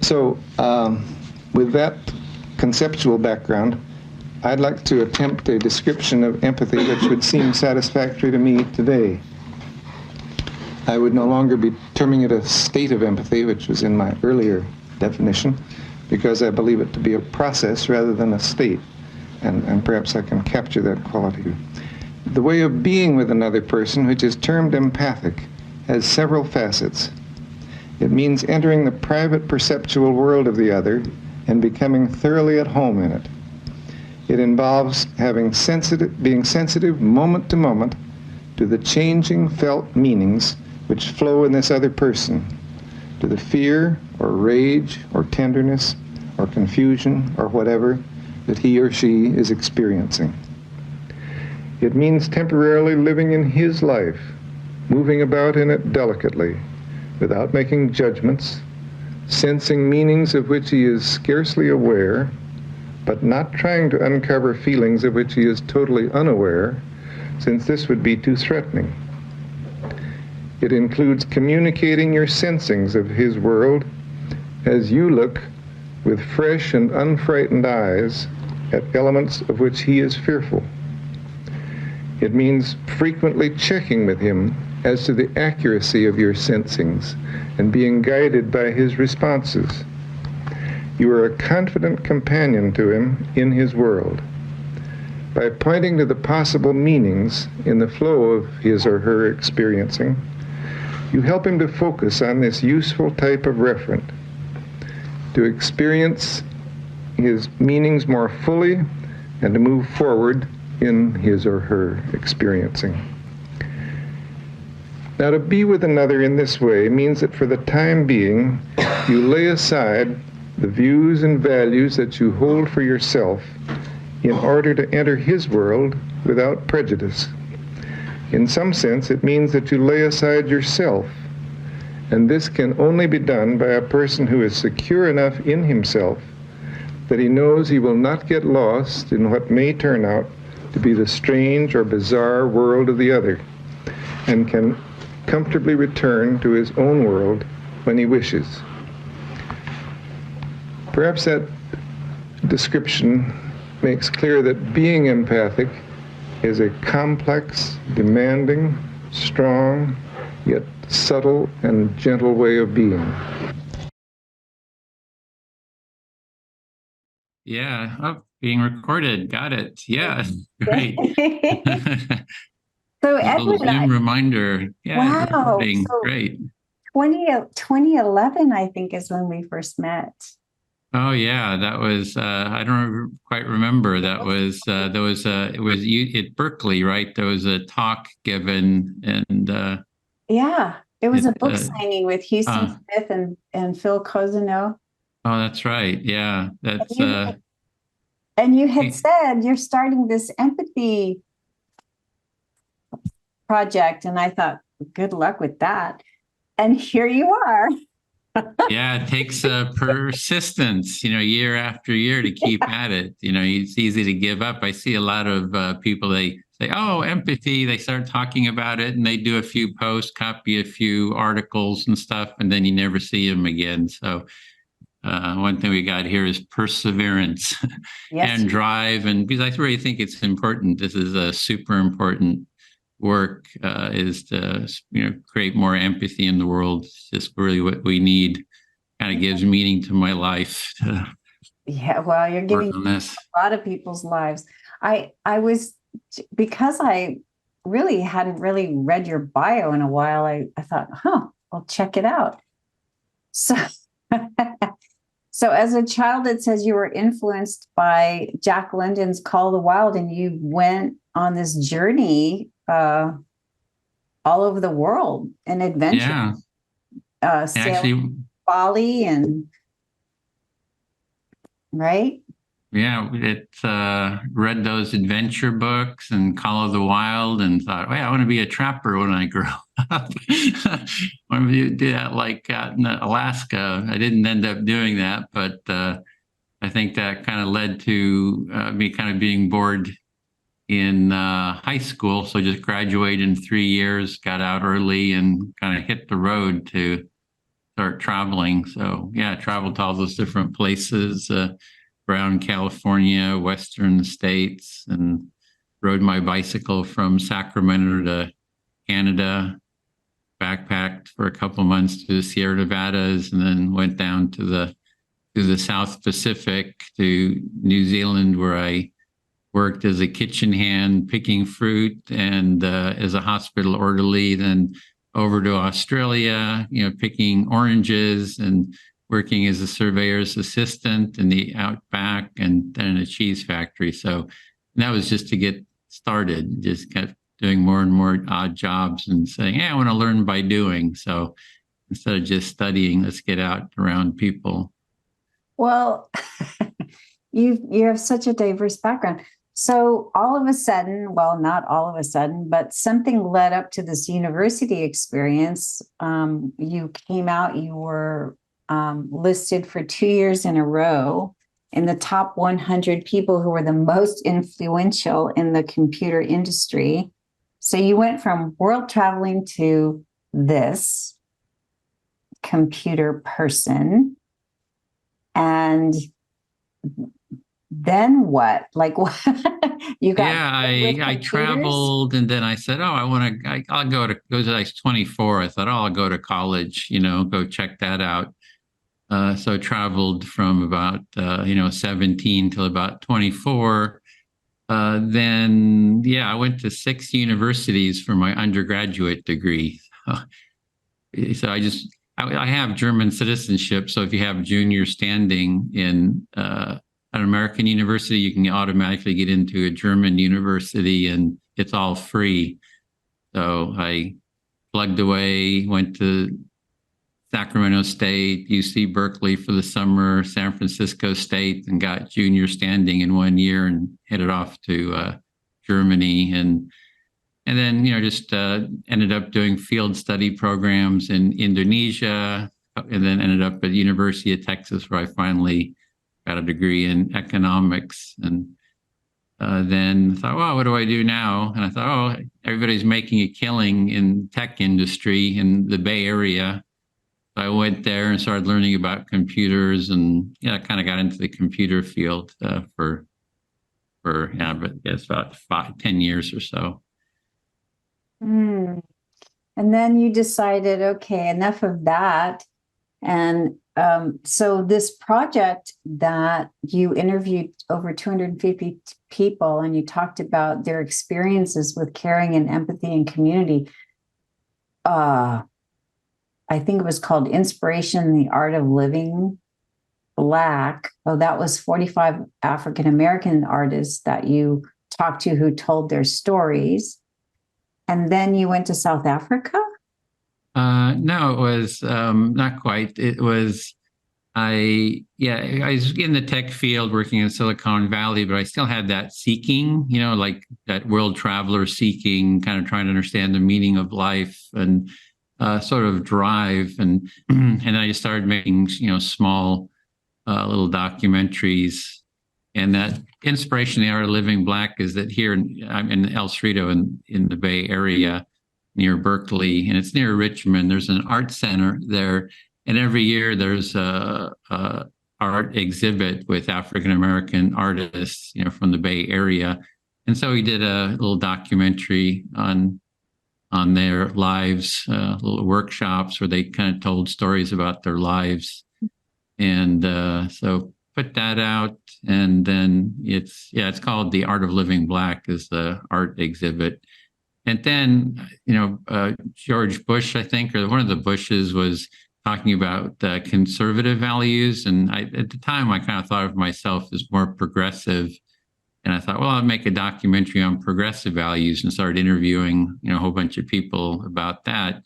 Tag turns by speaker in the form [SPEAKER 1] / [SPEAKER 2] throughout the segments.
[SPEAKER 1] So, with that conceptual background, I'd like to attempt a description of empathy which would seem satisfactory to me today. I would no longer be terming it a state of empathy, which was in my earlier definition, because I believe it to be a process rather than a state, and perhaps I can capture that quality. The way of being with another person, which is termed empathic, has several facets. It means entering the private perceptual world of the other and becoming thoroughly at home in it. It involves being sensitive moment to moment to the changing felt meanings which flow in this other person, to the fear or rage or tenderness or confusion or whatever that he or she is experiencing. It means temporarily living in his life, moving about in it delicately, without making judgments, sensing meanings of which he is scarcely aware, but not trying to uncover feelings of which he is totally unaware, since this would be too threatening. It includes communicating your sensings of his world as you look with fresh and unfrightened eyes at elements of which he is fearful. It means frequently checking with him as to the accuracy of your sensings and being guided by his responses. You are a confident companion to him in his world. By pointing to the possible meanings in the flow of his or her experiencing, you help him to focus on this useful type of referent, to experience his meanings more fully and to move forward in his or her experiencing. Now, to be with another in this way means that for the time being, you lay aside the views and values that you hold for yourself in order to enter his world without prejudice. In some sense, it means that you lay aside yourself, and this can only be done by a person who is secure enough in himself that he knows he will not get lost in what may turn out to be the strange or bizarre world of the other, and can comfortably return to his own world when he wishes. Perhaps that description makes clear that being empathic is a complex, demanding, strong, yet subtle and gentle way of being.
[SPEAKER 2] Yeah, oh, being recorded. Got it. Yeah, great.
[SPEAKER 3] So
[SPEAKER 2] A little
[SPEAKER 3] Edwin,
[SPEAKER 2] Zoom reminder. Yeah,
[SPEAKER 3] wow.
[SPEAKER 2] recording.
[SPEAKER 3] So
[SPEAKER 2] Great.
[SPEAKER 3] 2011, I think, is when we first met.
[SPEAKER 2] Oh yeah, that was I don't quite remember. That was there was it was at Berkeley, right? There was a talk given, and
[SPEAKER 3] yeah, it was a book signing with Houston Smith and Phil Cozino.
[SPEAKER 2] Oh, that's right. Yeah, that's
[SPEAKER 3] and you had said you're starting this empathy project, and I thought, good luck with that. And here you are.
[SPEAKER 2] Yeah, it takes persistence, year after year to keep at it. It's easy to give up. I see a lot of people, they say, oh, empathy. They start talking about it and they do a few posts, copy a few articles and stuff, and then you never see them again. So one thing we got here is perseverance and drive. And because I really think it's important, this is a super important work, is to create more empathy in the world. It's just really what we need. Kind of gives meaning to my life.
[SPEAKER 3] Yeah, well, you're giving a lot of people's lives. I was, because I really hadn't really read your bio in a while, I thought, I'll check it out. So so as a child, it says you were influenced by Jack London's Call of the Wild, and you went on this journey all over the world, an adventure. Yeah. Actually, Bali and right?
[SPEAKER 2] Yeah, read those adventure books and Call of the Wild and thought, I want to be a trapper when I grow up. I want to do that like in Alaska. I didn't end up doing that, but I think that kind of led to me kind of being bored in high school. So just graduated in 3 years, got out early and kind of hit the road to start traveling. So yeah, I traveled to all those different places around California, Western states, and rode my bicycle from Sacramento to Canada, backpacked for a couple of months to the Sierra Nevadas, and then went down to the South Pacific to New Zealand, where I worked as a kitchen hand picking fruit and as a hospital orderly, then over to Australia, picking oranges and working as a surveyor's assistant in the outback and then in a cheese factory. So that was just to get started, just kept doing more and more odd jobs and saying, I want to learn by doing. So instead of just studying, let's get out around people.
[SPEAKER 3] Well, you have such a diverse background. So all of a sudden, well, not all of a sudden, but something led up to this university experience. You came out, you were listed for 2 years in a row in the top 100 people who were the most influential in the computer industry. So you went from world traveling to this computer person. And then what? Like, what? You got?
[SPEAKER 2] Yeah, I traveled, and then I said, I'll go to. It was like 24. I thought, I'll go to college. Go check that out. So I traveled from about 17 till about 24. Then I went to 6 universities for my undergraduate degree. So I have German citizenship. So if you have junior standing in an American university, you can automatically get into a German university and it's all free. So I plugged away, went to Sacramento State, UC Berkeley for the summer, San Francisco State, and got junior standing in 1 year and headed off to Germany. And then, just ended up doing field study programs in Indonesia, and then ended up at University of Texas, where I finally got a degree in economics. And then thought, well, what do I do now? And I thought, everybody's making a killing in tech industry in the Bay Area. So I went there and started learning about computers, and I kind of got into the computer field for I guess about 10 years or so.
[SPEAKER 3] And then you decided, okay, enough of that. And so this project that you interviewed over 250 people and you talked about their experiences with caring and empathy and community. I think it was called Inspiration, the Art of Living Black. Oh, that was 45 African-American artists that you talked to who told their stories. And then you went to South Africa?
[SPEAKER 2] No, it was not quite. It was, I was in the tech field working in Silicon Valley, but I still had that seeking, like that world traveler seeking, kind of trying to understand the meaning of life and sort of drive. And and I just started making, small little documentaries. And that Inspiration, the Art of Living Black, is that here I'm in El Cerrito in the Bay Area near Berkeley, and it's near Richmond. There's an art center there, and every year there's a art exhibit with African-American artists, from the Bay Area. And so we did a little documentary on their lives, little workshops where they kind of told stories about their lives. And so put that out, and then it's called The Art of Living Black is the art exhibit. And then, George Bush, I think, or one of the Bushes was talking about conservative values. And at the time, I kind of thought of myself as more progressive. And I thought, well, I'll make a documentary on progressive values, and started interviewing, a whole bunch of people about that.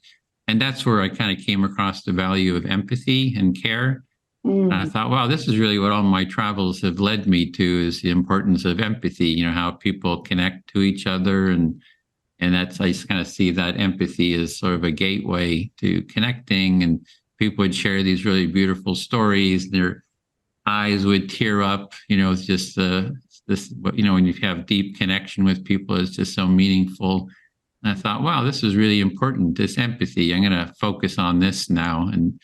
[SPEAKER 2] And that's where I kind of came across the value of empathy and care. And I thought, wow, this is really what all my travels have led me to, is the importance of empathy, how people connect to each other. And that's, I just kind of see that empathy as sort of a gateway to connecting. And people would share these really beautiful stories, and their eyes would tear up, it's just this, when you have deep connection with people, it's just so meaningful. And I thought, wow, this is really important, this empathy. I'm going to focus on this now. And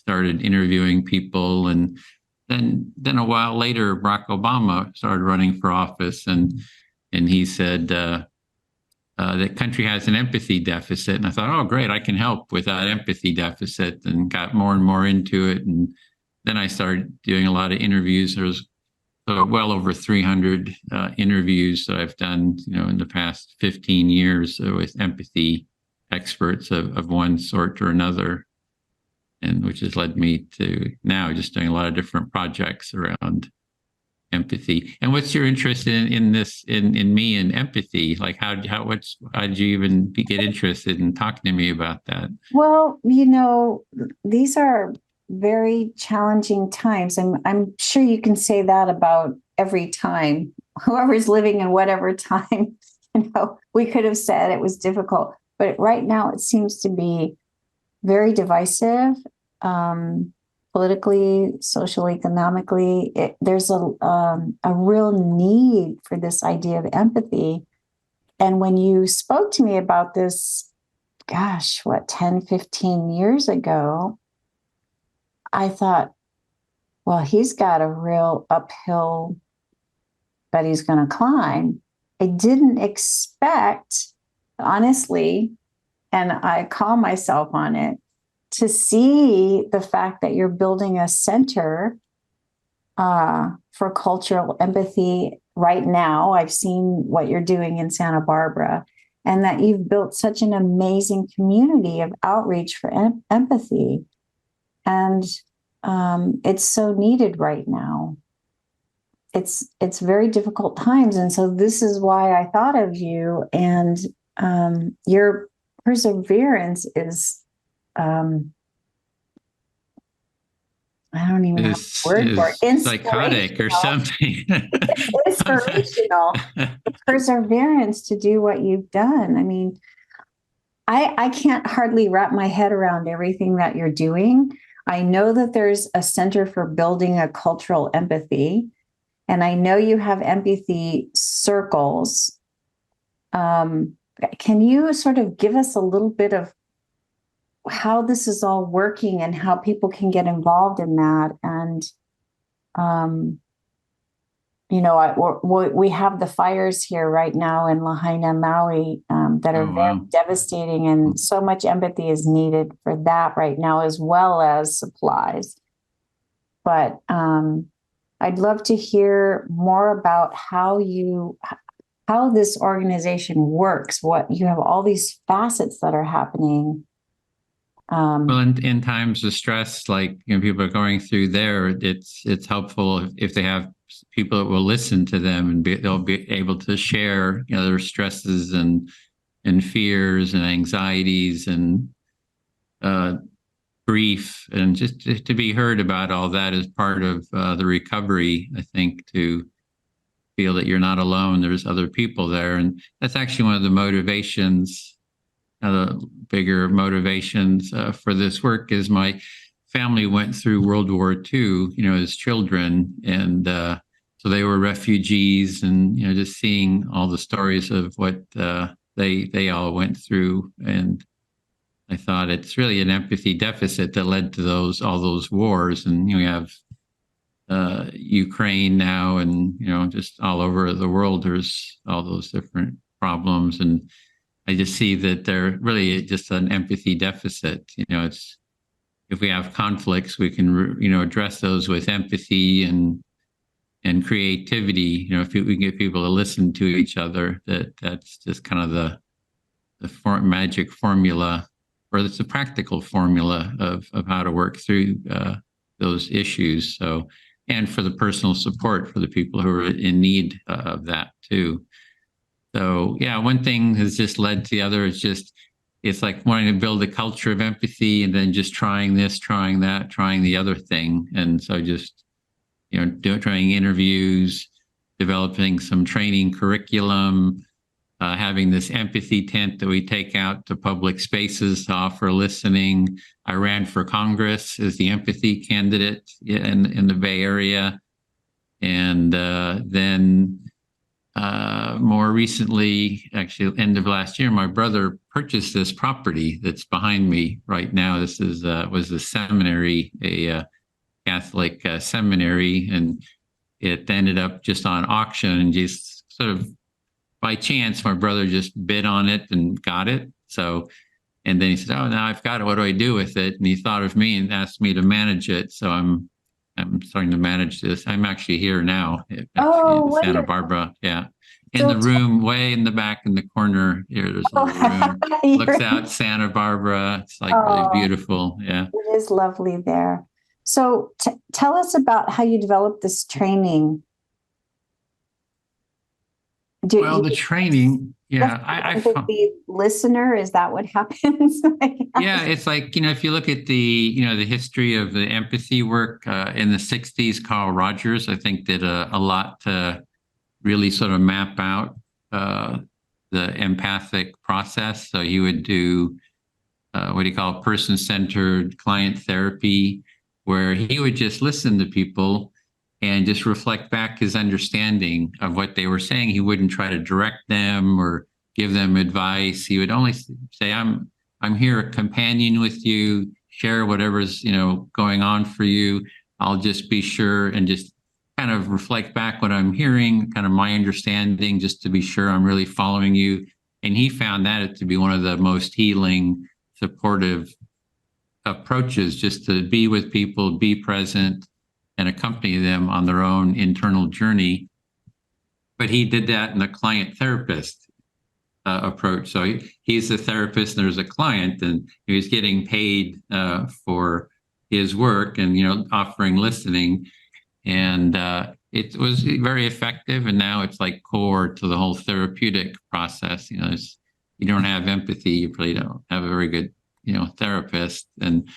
[SPEAKER 2] started interviewing people. And then a while later, Barack Obama started running for office, and he said, the country has an empathy deficit. And I thought, oh, great, I can help with that empathy deficit, and got more and more into it. And then I started doing a lot of interviews. There was well over 300 interviews that I've done, in the past 15 years with empathy experts of one sort or another, and which has led me to now just doing a lot of different projects around empathy. And what's your interest in this, in me and empathy? Like how did you even get interested in talking to me about that?
[SPEAKER 3] Well, these are very challenging times. I'm sure you can say that about every time. Whoever's living in whatever time, we could have said it was difficult. But right now it seems to be very divisive, politically, socially, economically. There's a real need for this idea of empathy. And when you spoke to me about this, 10, 15 years ago, I thought, well, he's got a real uphill that he's going to climb. I didn't expect, honestly, and I call myself on it, to see the fact that you're building a center for cultural empathy right now. I've seen what you're doing in Santa Barbara, and that you've built such an amazing community of outreach for empathy. And it's so needed right now. It's very difficult times. And so this is why I thought of you, and your perseverance is, I don't even have a word for it.
[SPEAKER 2] Psychotic or something.
[SPEAKER 3] Inspirational. The perseverance to do what you've done. I mean, I can't hardly wrap my head around everything that you're doing. I know that there's a center for building a cultural empathy, and I know you have empathy circles. Can you sort of give us a little bit of how this is all working and how people can get involved in that? And, we have the fires here right now in Lahaina, Maui, that are very devastating, and so much empathy is needed for that right now, as well as supplies. But I'd love to hear more about how this organization works. What you have all these facets that are happening.
[SPEAKER 2] Well, in times of stress, like people are going through there, it's helpful if they have people that will listen to them, and they'll be able to share their stresses and fears and anxieties and grief, and just to be heard about all that is part of the recovery. I think, to feel that you're not alone. There's other people there, and that's actually one of the motivations. The bigger motivations for this work is my family went through World War II, as children, and so they were refugees, and just seeing all the stories of what they all went through, and I thought it's really an empathy deficit that led to all those wars, and we have Ukraine now, and just all over the world there's all those different problems, and I just see that they're really just an empathy deficit. It's, if we have conflicts, we can, address those with empathy and creativity. If we can get people to listen to each other, that's just kind of the magic formula, or it's a practical formula of how to work through those issues. So, and for the personal support for the people who are in need of that too. So yeah, one thing has just led to the other. It's like wanting to build a culture of empathy, and then just trying this, trying that, trying the other thing. And so just, trying interviews, developing some training curriculum, having this empathy tent that we take out to public spaces to offer listening. I ran for Congress as the empathy candidate in the Bay Area. And then more recently, actually end of last year, my brother purchased this property that's behind me right now. This is was a seminary, a Catholic seminary, and it ended up just on auction, and just sort of by chance, my brother just bid on it and got it. So, and then he said, "Oh, now I've got it. What do I do with it?" And he thought of me and asked me to manage it. So I'm starting to manage this. I'm actually here now, actually in Santa Barbara. Yeah. In the room, way in the back in the corner here, there's a little room. Looks out Santa Barbara. It's like really beautiful. Yeah.
[SPEAKER 3] It is lovely there. So tell us about how you developed this training.
[SPEAKER 2] Well, the training, yeah,
[SPEAKER 3] I the listener, is that what happens?
[SPEAKER 2] Yeah, it's like, if you look at the history of the empathy work in the 60s, Carl Rogers, I think, did a lot to really sort of map out the empathic process. So he would do what do you call person-centered client therapy, where he would just listen to people and just reflect back his understanding of what they were saying. He wouldn't try to direct them or give them advice. He would only say, I'm here, a companion with you, share whatever's, going on for you. I'll just be sure and just kind of reflect back what I'm hearing, kind of my understanding, just to be sure I'm really following you. And he found that to be one of the most healing, supportive approaches, just to be with people, be present, and accompany them on their own internal journey. But he did that in the client therapist approach. So he's a therapist and there's a client, and he was getting paid for his work and, offering listening. And it was very effective. And now it's like core to the whole therapeutic process. You don't have empathy, you probably don't have a very good, therapist. And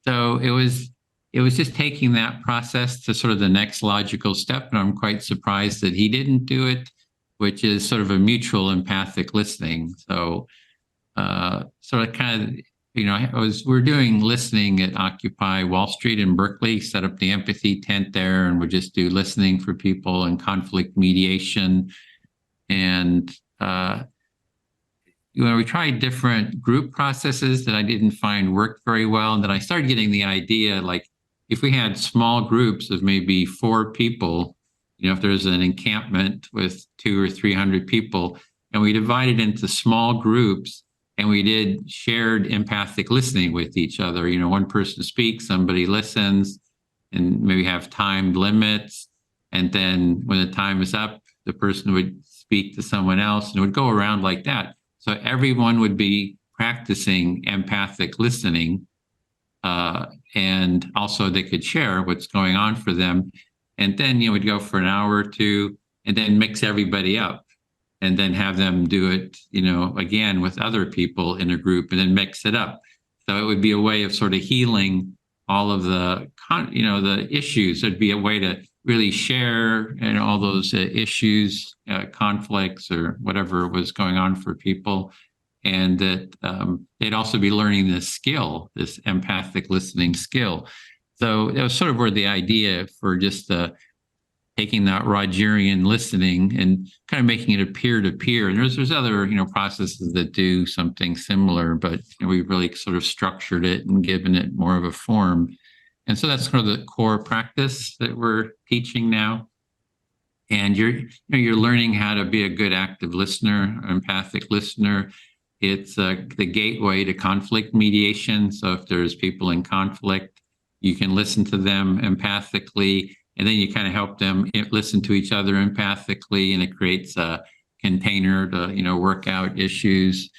[SPEAKER 2] so it was just taking that process to sort of the next logical step. And I'm quite surprised that he didn't do it, which is sort of a mutual empathic listening. So sort of kind of, we're doing listening at Occupy Wall Street in Berkeley, set up the empathy tent there, and we just do listening for people and conflict mediation. And we tried different group processes that I didn't find worked very well. And then I started getting the idea, like, if we had small groups of maybe 4 people, if there's an encampment with 200 or 300 people, and we divided into small groups, and we did shared empathic listening with each other. One person speaks, somebody listens, and maybe have timed limits. And then when the time is up, the person would speak to someone else, and it would go around like that. So everyone would be practicing empathic listening. And also they could share what's going on for them. And then we'd go for an hour or two and then mix everybody up and then have them do it, again with other people in a group, and then mix it up. So it would be a way of sort of healing all of the, the issues. It'd be a way to really share, all those issues, conflicts, or whatever was going on for people. And that they'd also be learning this skill, this empathic listening skill. So that was sort of where the idea for just taking that Rogerian listening and kind of making it a peer-to-peer. And there's other processes that do something similar, but we've really sort of structured it and given it more of a form. And so that's kind of the core practice that we're teaching now. And you're learning how to be a good active listener, empathic listener. It's the gateway to conflict mediation. So if there's people in conflict, you can listen to them empathically, and then you kind of help them listen to each other empathically, and it creates a container to work out issues.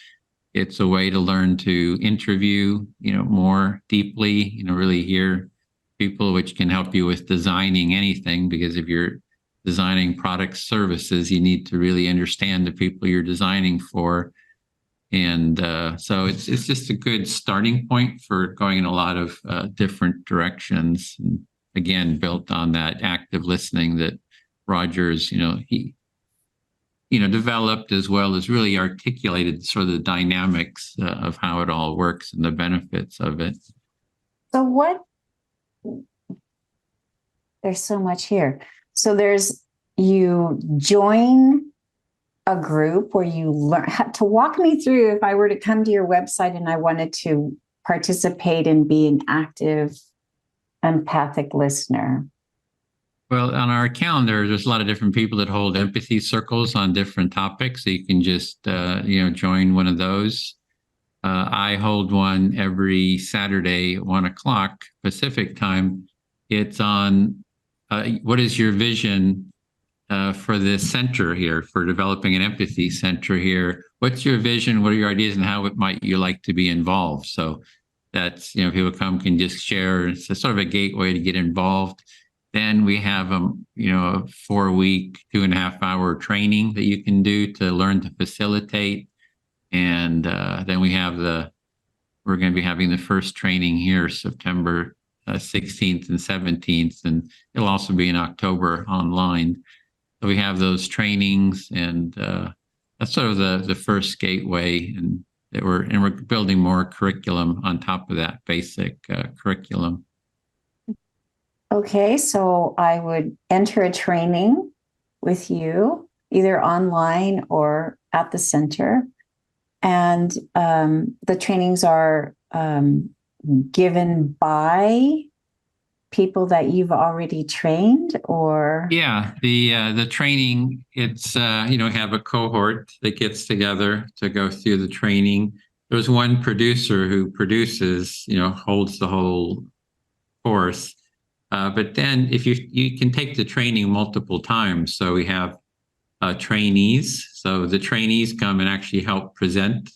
[SPEAKER 2] It's a way to learn to interview more deeply, really hear people, which can help you with designing anything, because if you're designing products, services, you need to really understand the people you're designing for. And so it's just a good starting point for going in a lot of different directions. And again, built on that active listening that Rogers, he developed, as well as really articulated sort of the dynamics of how it all works and the benefits of it.
[SPEAKER 3] So there's so much here. So you join a group where you learn to walk me through if I were to come to your website and I wanted to participate and be an active empathic listener?
[SPEAKER 2] Well, on our calendar, there's a lot of different people that hold empathy circles on different topics. So you can just, join one of those. I hold one every Saturday at 1:00 Pacific time. It's on what is your vision for this center here, for developing an empathy center here? What's your vision? What are your ideas, and how might you like to be involved? So that's, people come, can just share. It's a sort of a gateway to get involved. Then we have a 4-week, 2.5-hour training that you can do to learn to facilitate. And then we're going to be having the first training here September 16th and 17th, and it'll also be in October online. So we have those trainings, and that's sort of the first gateway, and we're building more curriculum on top of that basic curriculum.
[SPEAKER 3] Okay, so I would enter a training with you, either online or at the center. And the trainings are given by people that you've already trained, or?
[SPEAKER 2] Yeah, the training, it's have a cohort that gets together to go through the training. There's one producer who produces, holds the whole course. But then if you can take the training multiple times. So we have trainees. So the trainees come and actually help present.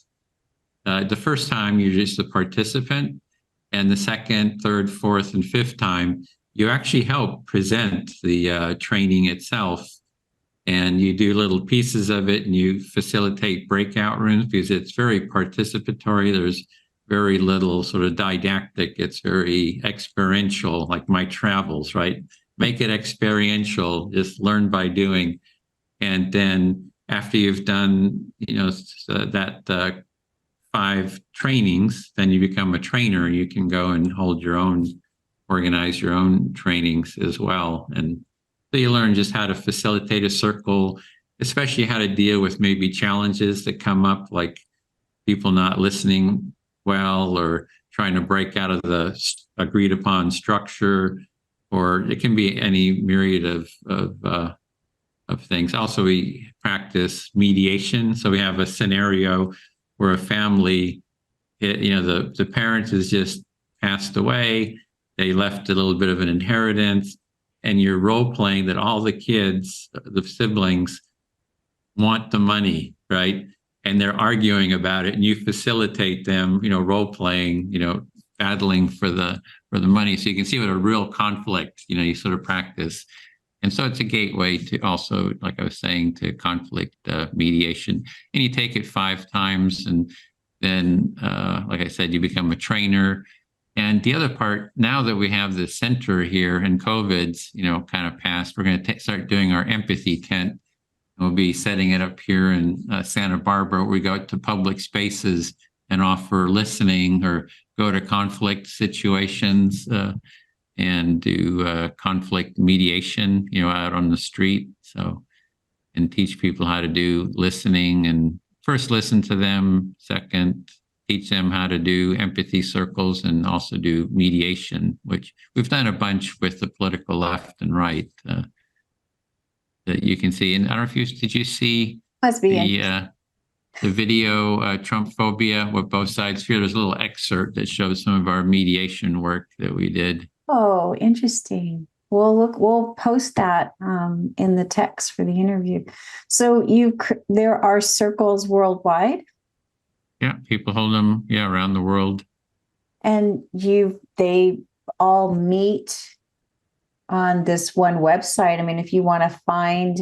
[SPEAKER 2] The first time you're just a participant, and the second, third, fourth, and fifth time, you actually help present the training itself. And you do little pieces of it, and you facilitate breakout rooms because it's very participatory. There's very little sort of didactic. It's very experiential, like my travels, right? Make it experiential, just learn by doing. And then after you've done, that 5 trainings, then you become a trainer. You can go and organize your own trainings as well. And so you learn just how to facilitate a circle, especially how to deal with maybe challenges that come up, like people not listening well, or trying to break out of the agreed upon structure, or it can be any myriad of things. Also, we practice mediation. So we have a scenario where a family, the parent has just passed away. They left a little bit of an inheritance, and you're role playing that all the kids, the siblings, want the money, right? And they're arguing about it, and you facilitate them, role playing, battling for the money. So you can see what a real conflict, you sort of practice. And so it's a gateway to also, like I was saying, to conflict mediation. And you take it 5 times, and then, like I said, you become a trainer. And the other part, now that we have the center here and COVID's, kind of passed, we're going to start doing our empathy tent. We'll be setting it up here in Santa Barbara. We go to public spaces and offer listening, or go to conflict situations and do conflict mediation, out on the street. So, and teach people how to do listening, and first listen to them. Second, teach them how to do empathy circles, and also do mediation, which we've done a bunch with the political left and right. That you can see. And I don't know if did you see the video, Trump phobia, what both sides fear? There's a little excerpt that shows some of our mediation work that we did.
[SPEAKER 3] Oh, interesting. We'll post that in the text for the interview. So there are circles worldwide?
[SPEAKER 2] Yeah, people hold them, around the world.
[SPEAKER 3] And they all meet on this one website. I mean, if you want to find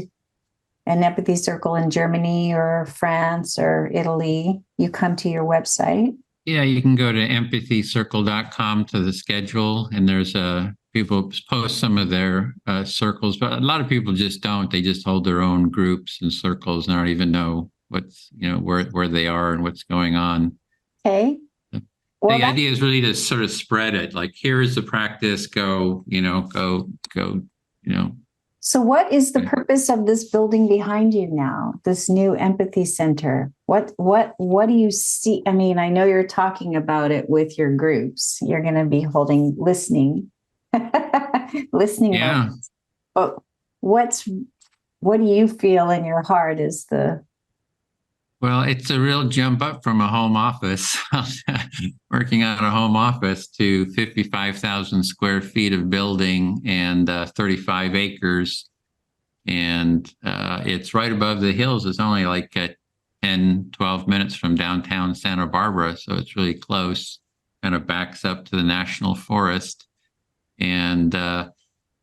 [SPEAKER 3] an empathy circle in Germany or France or Italy, you come to your website.
[SPEAKER 2] Yeah, you can go to empathycircle.com to the schedule, and there's people post some of their circles, but a lot of people just don't. They just hold their own groups and circles and don't even know what's, where they are and what's going on.
[SPEAKER 3] Okay. Well,
[SPEAKER 2] the idea is really to sort of spread it. Like, here's the practice. Go
[SPEAKER 3] So what is the purpose of this building behind you now, this new empathy center? What do you see? I mean, I know you're talking about it with your groups. You're going to be holding listening. Listening.
[SPEAKER 2] Yeah.
[SPEAKER 3] But what do you feel in your heart is the...
[SPEAKER 2] Well, it's a real jump up from a home office, working out a home office, to 55,000 square feet of building and 35 acres. And it's right above the hills. It's only like 10, 12 minutes from downtown Santa Barbara. So it's really close, kind of backs up to the National Forest. And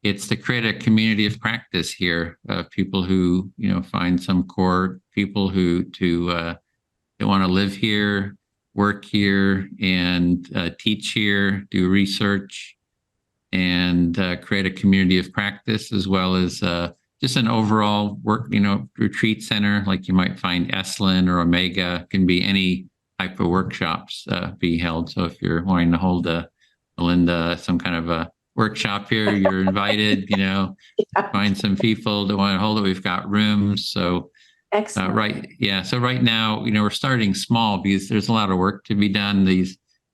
[SPEAKER 2] it's to create a community of practice here, people who, find some core people who they want to live here, work here, and teach here, do research, and create a community of practice, as well as just an overall work, retreat center, like you might find Esalen or Omega. Can be any type of workshops be held. So if you're wanting to hold Melinda, some kind of a workshop here, you're invited, find some people that want to hold it. We've got rooms. So
[SPEAKER 3] Excellent.
[SPEAKER 2] Right. Yeah. So right now, we're starting small because there's a lot of work to be done. A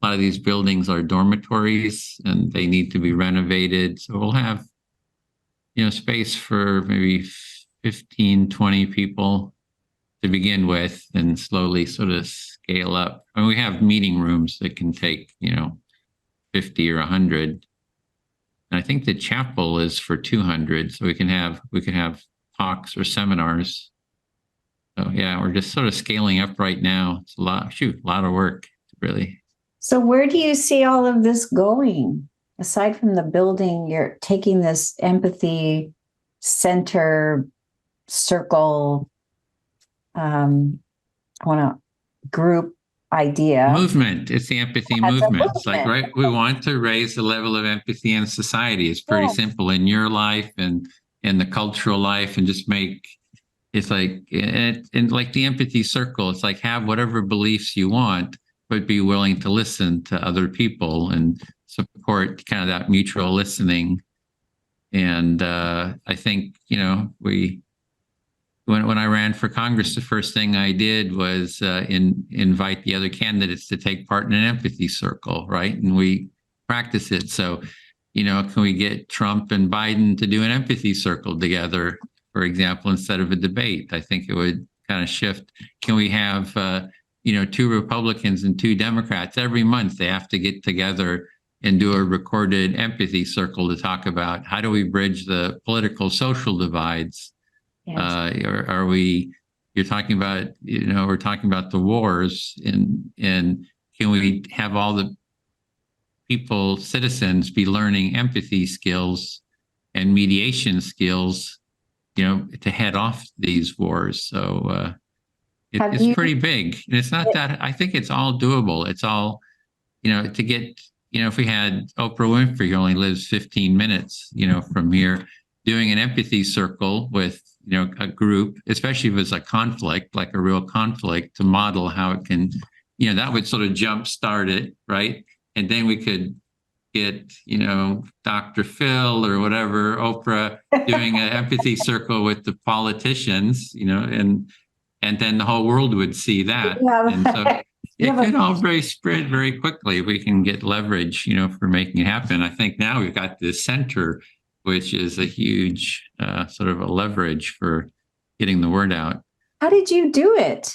[SPEAKER 2] lot of these buildings are dormitories and they need to be renovated. So we'll have, space for maybe 15, 20 people to begin with, and slowly sort of scale up. And we have meeting rooms that can take, 50 or 100. And I think the chapel is for 200. So we can have talks or seminars. So yeah, we're just sort of scaling up right now. It's a lot of work, really.
[SPEAKER 3] So where do you see all of this going? Aside from the building, you're taking this empathy center circle, group idea.
[SPEAKER 2] Movement. It's the empathy movement. It's like, right, we want to raise the level of empathy in society. It's pretty simple in your life and in the cultural life, and just make it's like, and like the empathy circle, it's like have whatever beliefs you want, but be willing to listen to other people and support kind of that mutual listening. And I think, when I ran for Congress, the first thing I did was invite the other candidates to take part in an empathy circle, right? And we practice it. So, can we get Trump and Biden to do an empathy circle together, for example, instead of a debate? I think it would kind of shift. Can we have, 2 Republicans and 2 Democrats every month? They have to get together and do a recorded empathy circle to talk about how do we bridge the political social divides. Yes. You're talking about, we're talking about the wars, and can we have all the citizens be learning empathy skills and mediation skills, to head off these wars? So it's pretty big. And it's not that, I think it's all doable. It's all, to get, if we had Oprah Winfrey, who only lives 15 minutes, from here, doing an empathy circle with, a group, especially if it's a conflict, like a real conflict, to model how it can, that would sort of jumpstart it, right? And then we could get, Dr. Phil or whatever, Oprah, doing an empathy circle with the politicians, and then the whole world would see that. Yeah. And so it could all spread very quickly. We can get leverage, for making it happen. I think now we've got this center, which is a huge sort of a leverage for getting the word out.
[SPEAKER 3] How did you do it?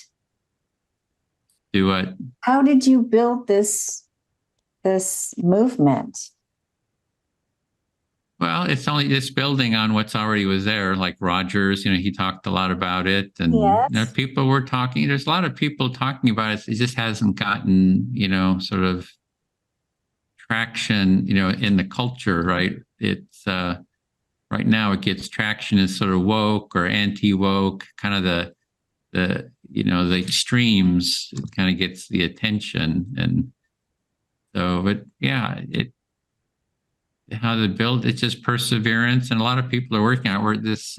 [SPEAKER 2] Do what?
[SPEAKER 3] How did you build this movement?
[SPEAKER 2] Well, it's only just building on what's already was there. Like Rogers, he talked a lot about it, and yes. People were talking. There's a lot of people talking about it. It just hasn't gotten, sort of traction, in the culture, right? It's right now it gets traction as sort of woke or anti-woke, kind of the extremes. It kind of gets the attention, and so, but yeah, how to build, it's just perseverance, and a lot of people are working on it. This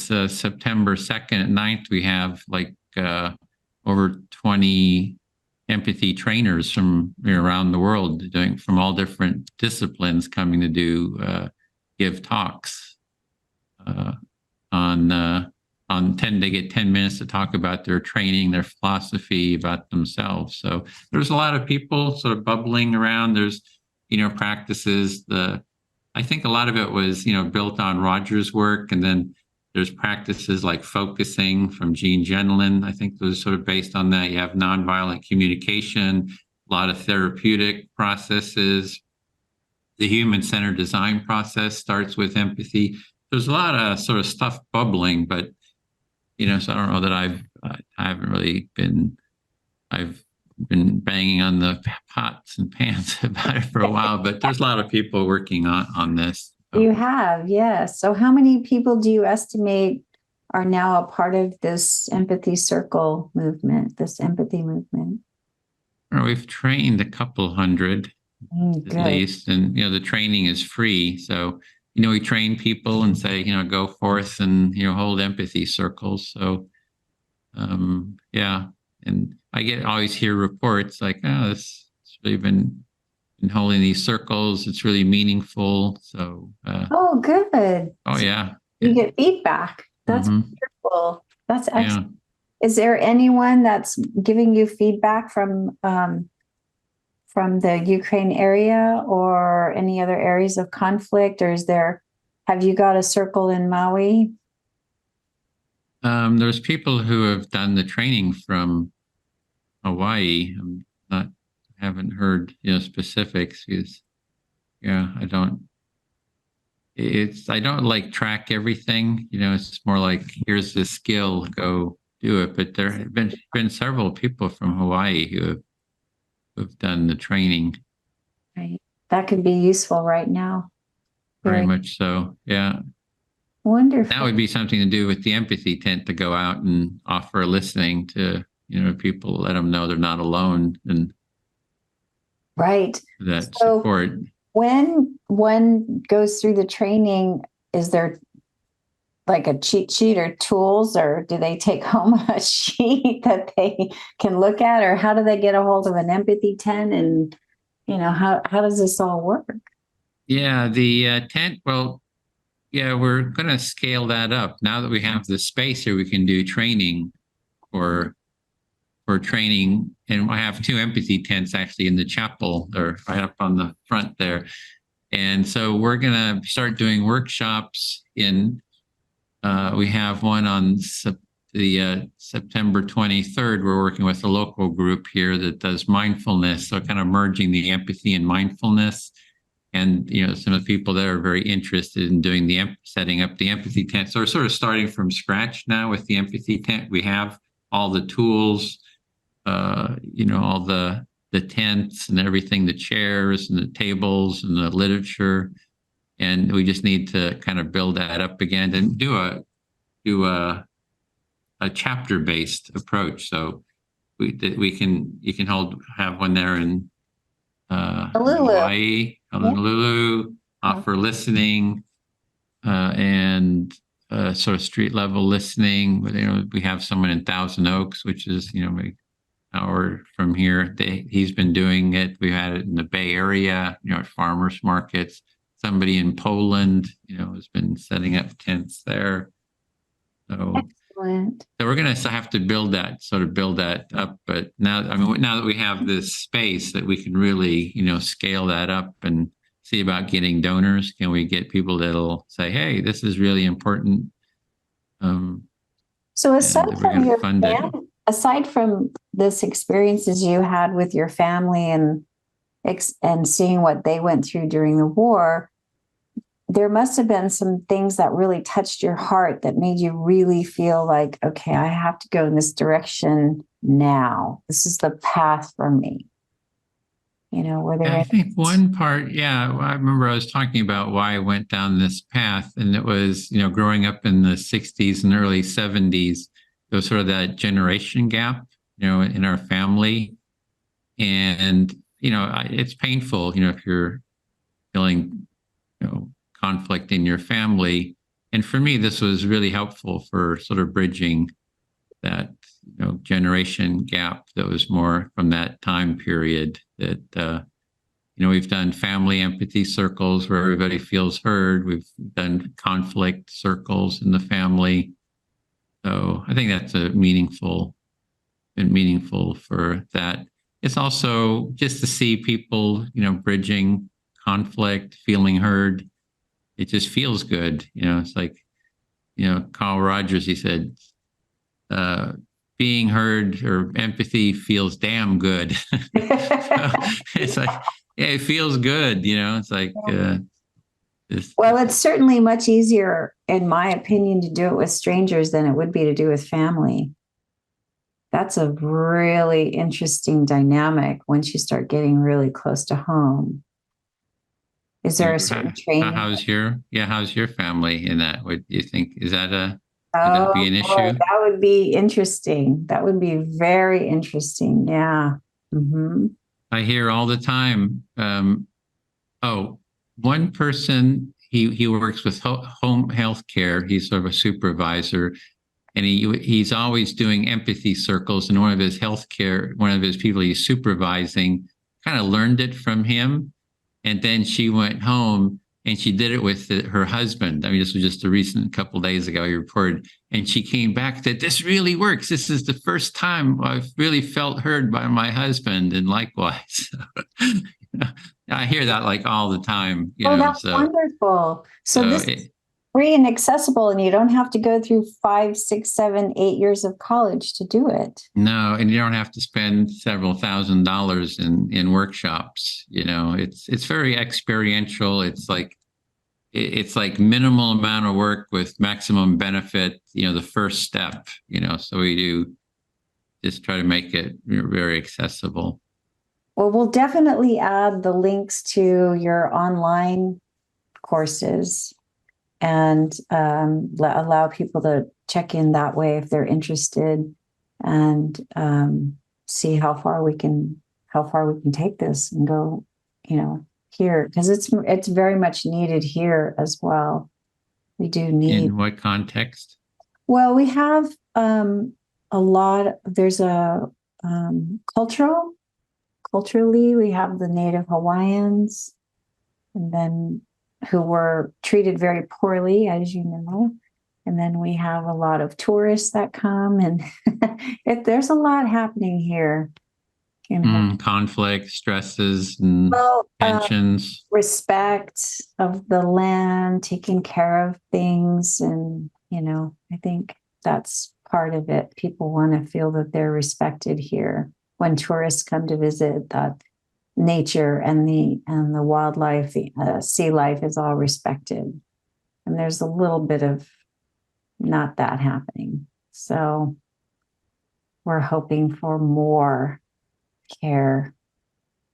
[SPEAKER 2] September 2nd at 9th, we have like over 20 empathy trainers from around the world, from all different disciplines, coming to give talks. on they get 10 minutes to talk about their training, their philosophy, about themselves. So there's a lot of people sort of bubbling around. There's, practices. I think a lot of it was, built on Roger's work. And then there's practices like focusing from Gene Genlin. I think those are sort of based on that. You have nonviolent communication, a lot of therapeutic processes. The human-centered design process starts with empathy. There's a lot of sort of stuff bubbling, but so I don't know that I haven't really been. I've been banging on the pots and pans about it for a while, but there's a lot of people working on this. So.
[SPEAKER 3] You have, yes. So how many people do you estimate are now a part of this empathy circle movement, this empathy movement?
[SPEAKER 2] Well, we've trained a couple hundred at least, and the training is free. So we train people and say, go forth and hold empathy circles. So yeah, and I always hear reports like, oh, it's really been holding these circles. It's really meaningful. So
[SPEAKER 3] oh, good.
[SPEAKER 2] Oh, yeah.
[SPEAKER 3] You get feedback. That's wonderful. That's excellent. Yeah. Is there anyone that's giving you feedback from the Ukraine area or any other areas of conflict? Or have you got a circle in Maui?
[SPEAKER 2] There's people who have done the training from Hawaii. Haven't heard specifics. I don't like track everything. It's more like, here's the skill, go do it. But there have been several people from Hawaii who have done the training.
[SPEAKER 3] Right. That could be useful right now.
[SPEAKER 2] Very much so. Yeah.
[SPEAKER 3] Wonderful.
[SPEAKER 2] That would be something to do with the empathy tent, to go out and offer listening to, people, let them know they're not alone, and
[SPEAKER 3] right.
[SPEAKER 2] That support.
[SPEAKER 3] When one goes through the training, is there like a cheat sheet or tools, or do they take home a sheet that they can look at, or how do they get a hold of an empathy tent? And how does this all work?
[SPEAKER 2] Yeah, the tent. Well, yeah, we're going to scale that up now that we have the space here. We can do training for training, and I have 2 empathy tents actually in the chapel. They're right up on the front there, and so we're going to start doing workshops in. We have one on the September 23rd. We're working with a local group here that does mindfulness, so kind of merging the empathy and mindfulness. And some of the people there are very interested in doing setting up the empathy tent. So we're sort of starting from scratch now with the empathy tent. We have all the tools, all the tents and everything, the chairs and the tables and the literature, and we just need to kind of build that up again and do a chapter-based approach. So you can have one there in Hawaii, Honolulu, offer listening, and sort of street level listening. We have someone in Thousand Oaks, which is an hour from here. He's been doing it. We had it in the Bay Area, at farmers markets. Somebody in Poland, has been setting up tents there. So excellent. So we're going to have to build that up. But now that we have this space, that we can really, scale that up and see about getting donors. Can we get people that'll say, hey, this is really important?
[SPEAKER 3] So aside from this experiences you had with your family and seeing what they went through during the war, there must have been some things that really touched your heart that made you really feel like, okay, I have to go in this direction now. This is the path for me.
[SPEAKER 2] I think one part, I remember I was talking about why I went down this path, and it was, growing up in the 60s and early 70s, there was sort of that generation gap, in our family. And, it's painful, if you're feeling, conflict in your family. And for me, this was really helpful for sort of bridging that, generation gap that was more from that time period, that, we've done family empathy circles where everybody feels heard. We've done conflict circles in the family. So I think that's been meaningful for that. It's also just to see people, bridging conflict, feeling heard. It just feels good. It's like, Carl Rogers, he said, being heard or empathy feels damn good. So it's like, yeah, it feels good. It's like,
[SPEAKER 3] well, it's certainly much easier, in my opinion, to do it with strangers than it would be to do with family. That's a really interesting dynamic once you start getting really close to home. Is there a certain training?
[SPEAKER 2] How's your family in that? What do you think? Would that be an issue?
[SPEAKER 3] Boy, that would be interesting. That would be very interesting. Yeah. Mm-hmm.
[SPEAKER 2] I hear all the time. One person, he works with home health care. He's sort of a supervisor, and he's always doing empathy circles. And one of his people he's supervising kind of learned it from him. And then she went home and she did it with her husband. I mean, this was just a recent couple of days ago, he reported. And she came back that this really works. This is the first time I've really felt heard by my husband, and likewise. I hear that like all the time.
[SPEAKER 3] That's wonderful. So this is free and accessible, and you don't have to go through 5, 6, 7, 8 years of college to do it.
[SPEAKER 2] No, and you don't have to spend several $1,000s in workshops. It's very experiential. It's like minimal amount of work with maximum benefit. The first step. So we do just try to make it very accessible.
[SPEAKER 3] Well, we'll definitely add the links to your online courses and allow people to check in that way if they're interested, and see how far we can take this and go, here, because it's very much needed here as well. We do need.
[SPEAKER 2] In what context?
[SPEAKER 3] Well, we have a lot. There's a culturally, we have the Native Hawaiians, and then who were treated very poorly, as you know. And then we have a lot of tourists that come, and there's a lot happening here.
[SPEAKER 2] Conflict, stresses, and tensions.
[SPEAKER 3] Respect of the land, taking care of things. And, I think that's part of it. People want to feel that they're respected here. When tourists come to visit, that nature and the wildlife, the sea life is all respected. And there's a little bit of not that happening. So we're hoping for more care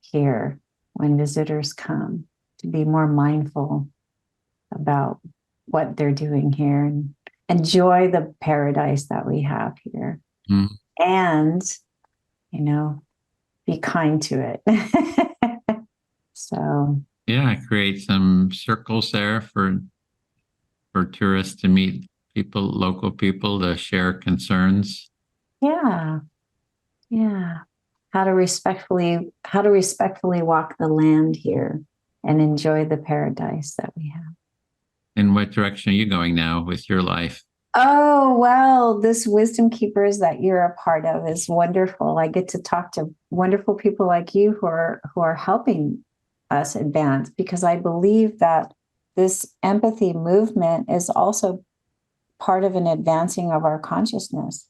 [SPEAKER 3] here when visitors come, to be more mindful about what they're doing here and enjoy the paradise that we have here. And be kind to it. So
[SPEAKER 2] create some circles there for tourists to meet local people, to share concerns.
[SPEAKER 3] Yeah. How to respectfully walk the land here and enjoy the paradise that we have.
[SPEAKER 2] In what direction are you going now with your life?
[SPEAKER 3] Oh, well, this Wisdom Keepers that you're a part of is wonderful. I get to talk to wonderful people like you who are helping us advance, because I believe that this empathy movement is also part of an advancing of our consciousness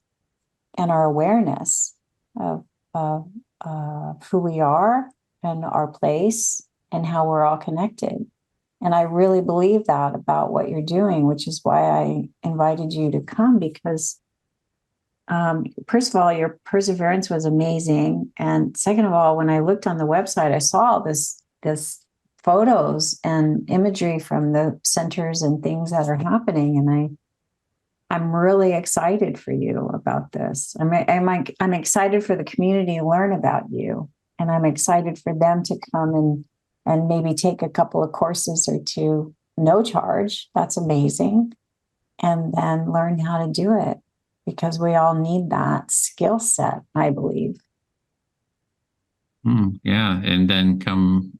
[SPEAKER 3] and our awareness of who we are and our place and how we're all connected. And I really believe that about what you're doing, which is why I invited you to come, because first of all, your perseverance was amazing. And second of all, when I looked on the website, I saw this photos and imagery from the centers and things that are happening. And I'm really excited for you about this. I'm excited for the community to learn about you. And I'm excited for them to come and maybe take a couple of courses or two, no charge. That's amazing. And then learn how to do it, because we all need that skill set, I believe.
[SPEAKER 2] And then come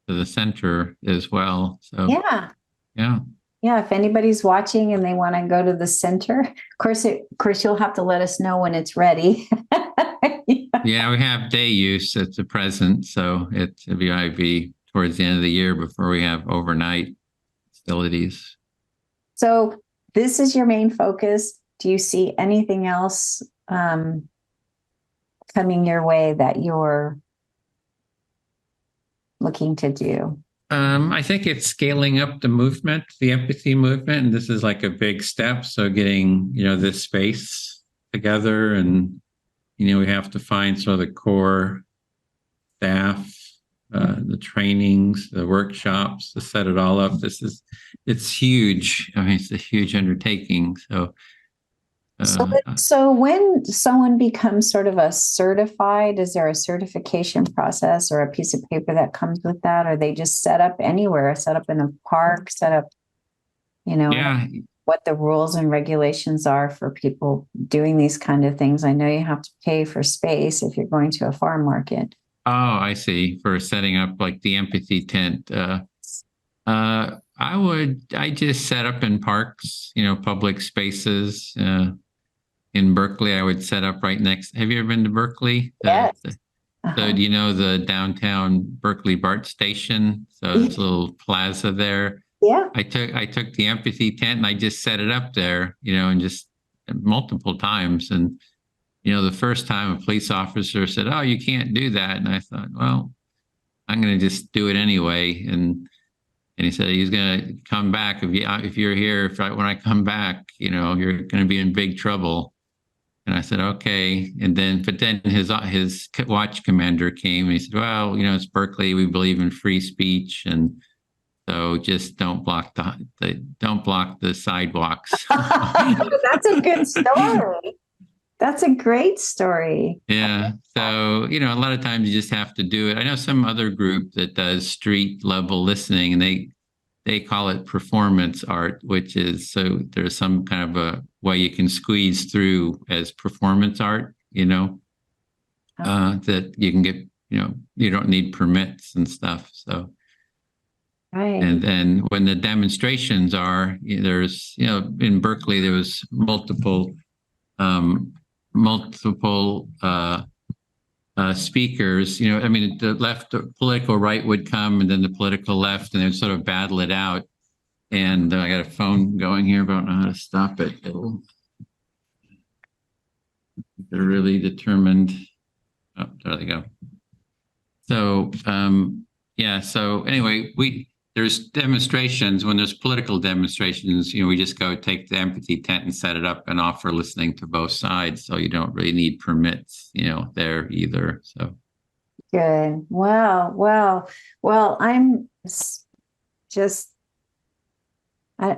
[SPEAKER 2] to the center as well. So
[SPEAKER 3] Yeah.
[SPEAKER 2] yeah.
[SPEAKER 3] Yeah, if anybody's watching and they want to go to the center, of course, you'll have to let us know when it's ready.
[SPEAKER 2] Yeah, we have day use at the present, so it'll be towards the end of the year before we have overnight facilities.
[SPEAKER 3] So this is your main focus. Do you see anything else coming your way that you're looking to do?
[SPEAKER 2] I think it's scaling up the movement, the empathy movement, and this is like a big step. So getting, this space together, and we have to find sort of the core staff, the trainings, the workshops to set it all up. It's huge. I mean, it's a huge undertaking.
[SPEAKER 3] So when someone becomes sort of a certified, is there a certification process or a piece of paper that comes with that? Or they just set up anywhere, set up in a park, set up,
[SPEAKER 2] Yeah.
[SPEAKER 3] what the rules and regulations are for people doing these kind of things? I know you have to pay for space if you're going to a farm market.
[SPEAKER 2] Oh, I see. For setting up like the empathy tent. I just set up in parks, public spaces. In Berkeley, I would set up right next. Have you ever been to Berkeley?
[SPEAKER 3] Yes.
[SPEAKER 2] So do you know the downtown Berkeley BART station? So there's a little plaza there.
[SPEAKER 3] Yeah.
[SPEAKER 2] I took the empathy tent and I just set it up there, and just multiple times. And, the first time a police officer said, "Oh, you can't do that." And I thought, well, I'm going to just do it anyway. And he said he's going to come back if you're here. When I come back, you're going to be in big trouble. And I said, okay. But then his watch commander came and he said, well, it's Berkeley. We believe in free speech. And so just don't block the sidewalks.
[SPEAKER 3] That's a good story. That's a great story.
[SPEAKER 2] Yeah. So, a lot of times you just have to do it. I know some other group that does street level listening, and they call it performance art, which is, so there's some kind of a way you can squeeze through as performance art, that you can get, you don't need permits and stuff. So,
[SPEAKER 3] right.
[SPEAKER 2] And then when the demonstrations are, there's, in Berkeley, there was multiple speakers, the political right would come and then the political left, and they'd sort of battle it out. And I got a phone going here, but I don't know how to stop it. They're really determined. Oh, there they go. So, so anyway, there's demonstrations. When there's political demonstrations, we just go take the empathy tent and set it up and offer listening to both sides. So you don't really need permits, there either. So
[SPEAKER 3] good. Wow. Well, I'm just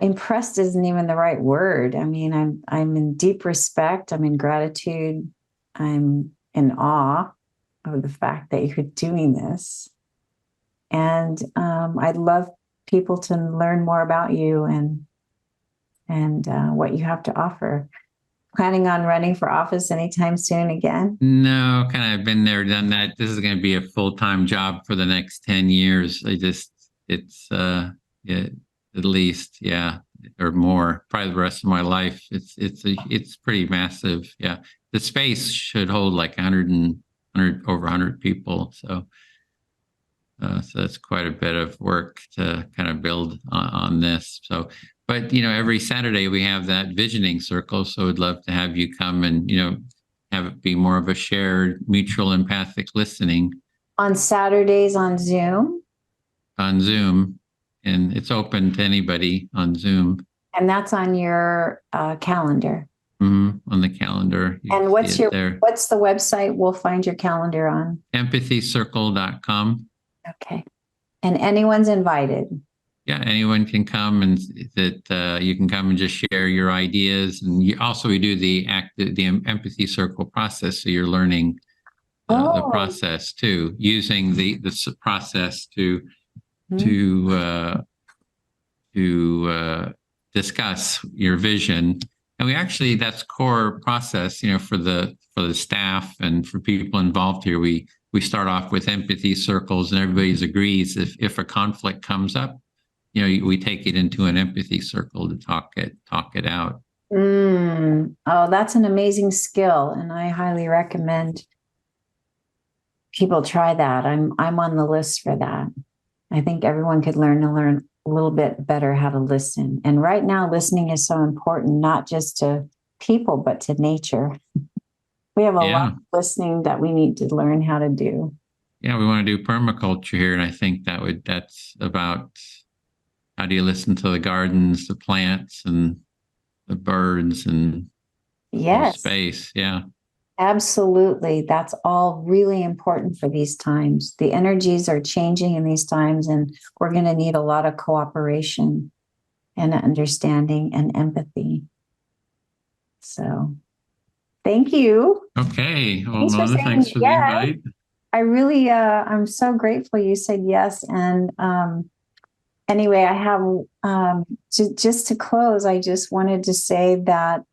[SPEAKER 3] impressed isn't even the right word. I mean, I'm in deep respect. I'm in gratitude. I'm in awe of the fact that you're doing this. And I'd love people to learn more about you and what you have to offer. Planning on running for office anytime soon again?
[SPEAKER 2] No, kind of been there, done that. This is going to be a full-time job for the next 10 years. At least, yeah, or more, probably the rest of my life. It's pretty massive. Yeah. The space should hold like 100 over 100 people. So that's quite a bit of work to kind of build on this. So, but, every Saturday we have that visioning circle. So I'd love to have you come and, have it be more of a shared mutual empathic listening.
[SPEAKER 3] On Saturdays on Zoom?
[SPEAKER 2] On Zoom. And it's open to anybody on Zoom.
[SPEAKER 3] And that's on your calendar?
[SPEAKER 2] Mm-hmm, on the calendar.
[SPEAKER 3] And what's the website we'll find your calendar on?
[SPEAKER 2] Empathycircle.com.
[SPEAKER 3] Okay. And anyone's invited?
[SPEAKER 2] Yeah, anyone can come, and that you can come and just share your ideas. And we do the empathy circle process. So you're learning the process too, using the process to discuss your vision. And that's core process, for the staff and for people involved here. We we start off with empathy circles, and everybody agrees if a conflict comes up, we take it into an empathy circle to talk it out.
[SPEAKER 3] Oh, that's an amazing skill, and I highly recommend people try that. I'm on the list for that. I think everyone could learn a little bit better how to listen. And right now, listening is so important, not just to people, but to nature. We have a lot of listening that we need to learn how to do.
[SPEAKER 2] Yeah, we want to do permaculture here, and I think that's about how do you listen to the gardens, the plants, and the birds, and the space. Yeah,
[SPEAKER 3] absolutely. That's all really important for these times. The energies are changing in these times, and we're going to need a lot of cooperation and understanding and empathy. So thank you.
[SPEAKER 2] Okay. Well, Mona, thanks for the invite.
[SPEAKER 3] I really, I'm so grateful you said yes. And anyway, I have, just to close, I just wanted to say that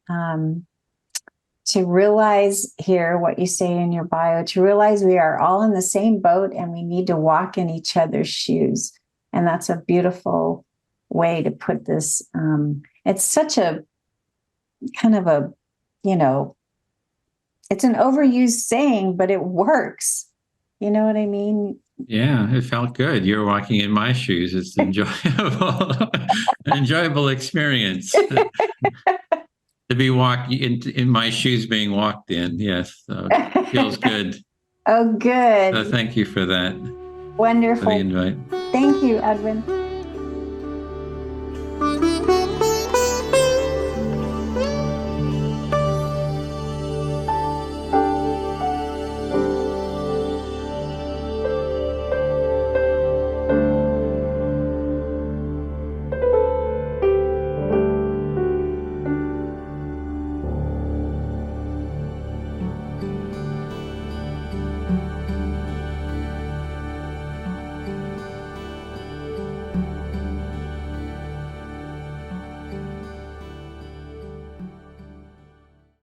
[SPEAKER 3] to realize here what you say in your bio, to realize we are all in the same boat and we need to walk in each other's shoes. And that's a beautiful way to put this. It's such a kind of a, it's an overused saying, but it works. You know what I mean?
[SPEAKER 2] Yeah, it felt good. You're walking in my shoes. It's an enjoyable experience to be walked in my shoes, being walked in. Yes, so it feels good.
[SPEAKER 3] Oh, good.
[SPEAKER 2] So thank you for that.
[SPEAKER 3] Wonderful.
[SPEAKER 2] For the invite.
[SPEAKER 3] Thank you, Edwin.